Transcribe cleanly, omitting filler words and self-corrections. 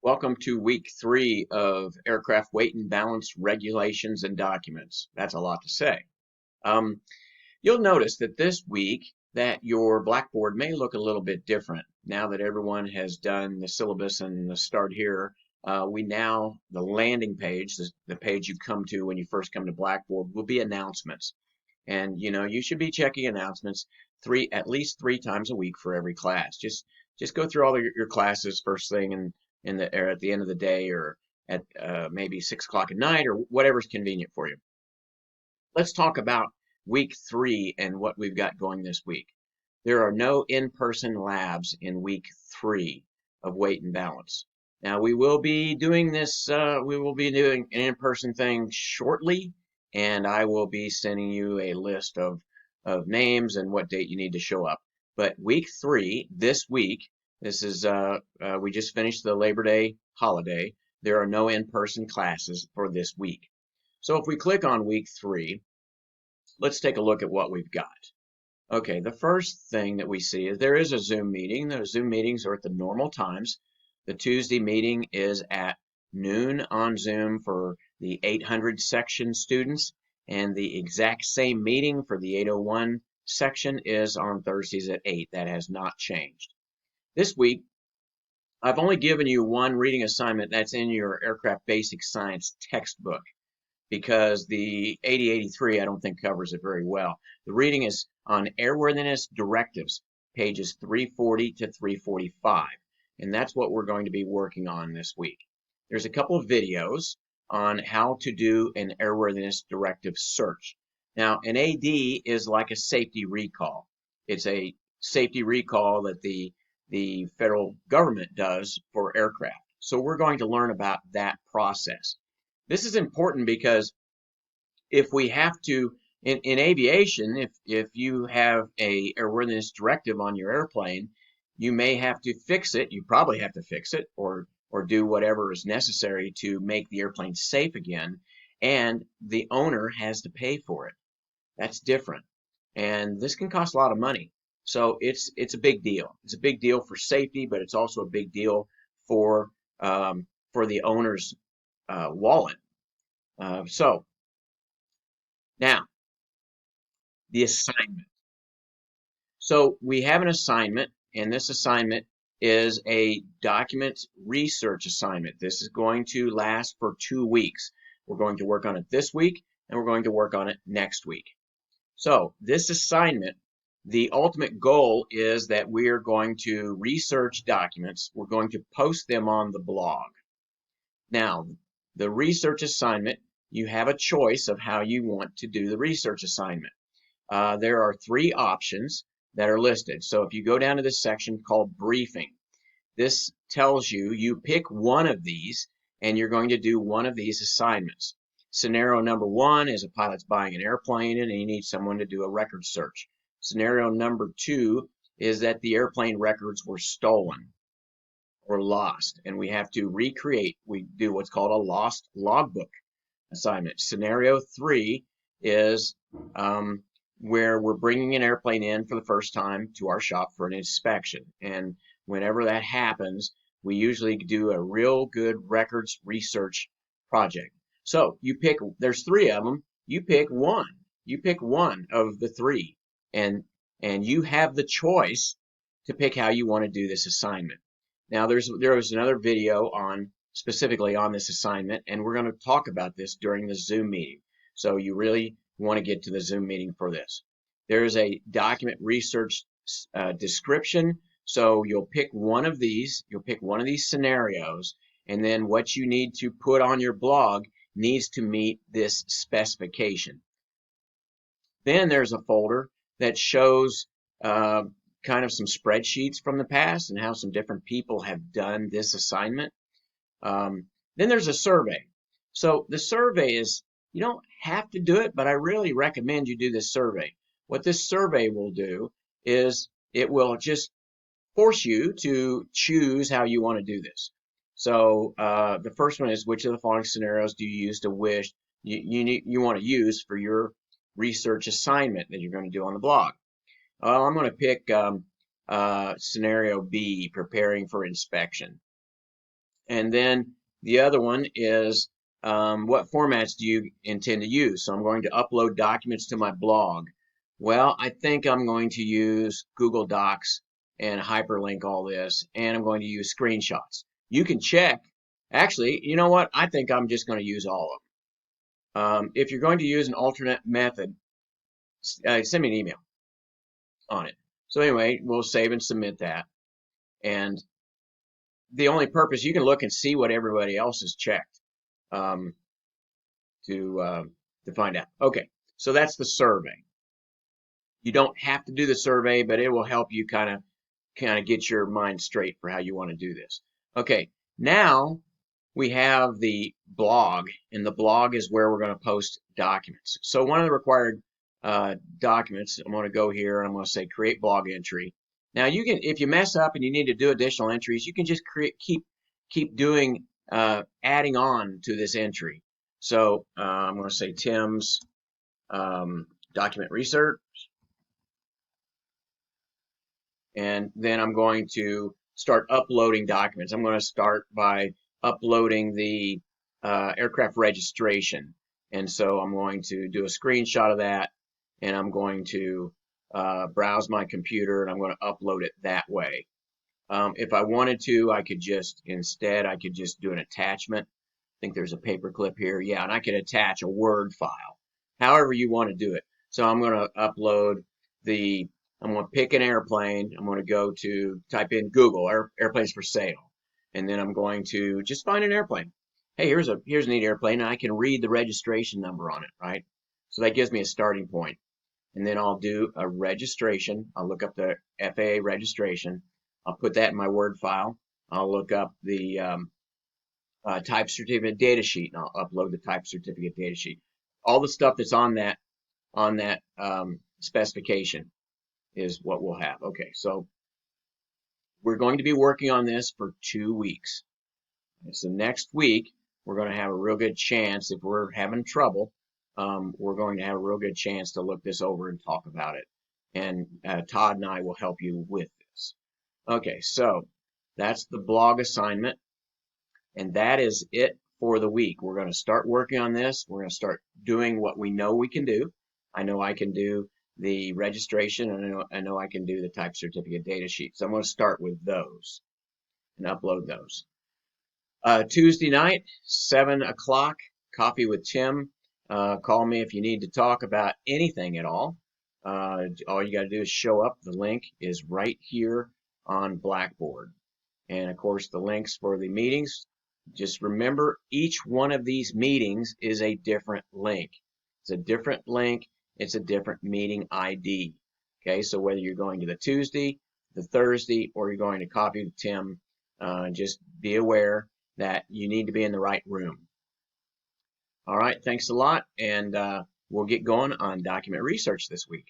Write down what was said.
Welcome to week 3 of aircraft weight and balance regulations and documents. That's a lot to say. Um, you'll notice that this week that your blackboard may look a little bit different. Now that everyone has done the syllabus and the start here, the landing page, the page you come to when you first come to Blackboard, will be announcements. And you should be checking announcements at least three times a week for every class. Just go through all your classes first thing or at the end of the day, or at maybe 6 o'clock at night, or whatever's convenient for you. Let's talk about week 3 and what we've got going this week. There are no in-person labs in week 3 of weight and balance. Now we will be doing this. We will be doing an in-person thing shortly, and I will be sending you a list of names and what date you need to show up. But week 3 this week. This is we just finished the Labor Day holiday. There are no in-person classes for this week. So if we click on week 3, let's take a look at what we've got. Okay, the first thing that we see is there is a Zoom meeting. The Zoom meetings are at the normal times. The Tuesday meeting is at noon on Zoom for the 800 section students, and the exact same meeting for the 801 section is on Thursdays at 8. That has not changed. This week, I've only given you one reading assignment that's in your Aircraft Basic Science textbook, because the 8083 I don't think covers it very well. The reading is on Airworthiness Directives, pages 340 to 345, and that's what we're going to be working on this week. There's a couple of videos on how to do an Airworthiness Directive search. Now, an AD is like a safety recall. It's a safety recall that the federal government does for aircraft. So we're going to learn about that process. This is important because if we have to, in aviation, if you have a airworthiness directive on your airplane, you may have to fix it. You probably have to fix it or do whatever is necessary to make the airplane safe again, and the owner has to pay for it. That's different, and this can cost a lot of money. So it's a big deal. It's a big deal for safety, but it's also a big deal for the owner's wallet. So now the assignment. So we have an assignment, and this assignment is a document research assignment. This is going to last for 2 weeks. We're going to work on it this week, and we're going to work on it next week. So this assignment, the ultimate goal is that we are going to research documents. We're going to post them on the blog. Now, the research assignment, you have a choice of how you want to do the research assignment. There are 3 options that are listed. So if you go down to this section called briefing, this tells you pick one of these, and you're going to do one of these assignments. Scenario number 1 is a pilot's buying an airplane and he needs someone to do a record search. Scenario number 2 is that the airplane records were stolen or lost, and we have to recreate. We do what's called a lost logbook assignment. Scenario 3 is where we're bringing an airplane in for the first time to our shop for an inspection, and whenever that happens, we usually do a real good records research project. So there's 3 of them. You pick one. You pick one of the 3, and you have the choice to pick how you want to do this assignment. Now, there was another video specifically on this assignment, and we're going to talk about this during the Zoom meeting. So you really want to get to the Zoom meeting for this. There's a document research description. So you'll pick one of these. You'll pick one of these scenarios, and then what you need to put on your blog needs to meet this specification. Then there's a folder that shows kind of some spreadsheets from the past and how some different people have done this assignment. Then there's a survey. So the survey is, you don't have to do it, but I really recommend you do this survey. What this survey will do is it will just force you to choose how you want to do this. So the first one is, which of the following scenarios do you you want to use for your research assignment that you're going to do on the blog? Well, I'm going to pick scenario B, preparing for inspection. And then the other one is what formats do you intend to use? So I'm going to upload documents to my blog. Well, I think I'm going to use Google Docs and hyperlink all this, and I'm going to use screenshots. You can check. Actually, you know what? I think I'm just going to use all of them. If you're going to use an alternate method, send me an email on it. So anyway, we'll save and submit that. And the only purpose, you can look and see what everybody else has checked um, to find out. Okay, so that's the survey. You don't have to do the survey, but it will help you kind of get your mind straight for how you want to do this. Okay, now we have the blog, and the blog is where we're going to post documents. So one of the required documents, I'm going to go here and I'm going to say create blog entry. Now you can, if you mess up and you need to do additional entries, you can just keep doing adding on to this entry. So I'm going to say Tim's document research, and then I'm going to start uploading documents. I'm going to start by uploading the aircraft registration, and so I'm going to do a screenshot of that, and I'm going to browse my computer, and I'm going to upload it that way. If I wanted to, I could just do an attachment. I think there's a paper clip here. Yeah, and I could attach a Word file, however you want to do it. So I'm going to upload I'm going to pick an airplane. I'm going to type in Google, airplanes for sale. And then I'm going to just find an airplane. Hey, here's a neat airplane, and I can read the registration number on it, right? So that gives me a starting point. And then I'll do a registration. I'll look up the FAA registration. I'll put that in my Word file. I'll look up the type certificate data sheet, and I'll upload the type certificate data sheet. All the stuff that's on that specification is what we'll have. Okay, so we're going to be working on this for 2 weeks. So next week, we're going to have a real good chance, if we're having trouble, we're going to have a real good chance to look this over and talk about it. And Todd and I will help you with this. Okay, so that's the blog assignment. And that is it for the week. We're going to start working on this. We're going to start doing what we know we can do. I know I can do the registration, and I know I can do the type certificate data sheet. So I'm going to start with those and upload those. Tuesday night, 7 o'clock, Coffee with Tim. Call me if you need to talk about anything at all. All you got to do is show up. The link is right here on Blackboard. And of course, the links for the meetings. Just remember, each one of these meetings is a different link. It's a different link. It's a different meeting ID. Okay, so whether you're going to the Tuesday, the Thursday, or you're going to Coffee with Tim, just be aware that you need to be in the right room. All right, thanks a lot, and we'll get going on document research this week.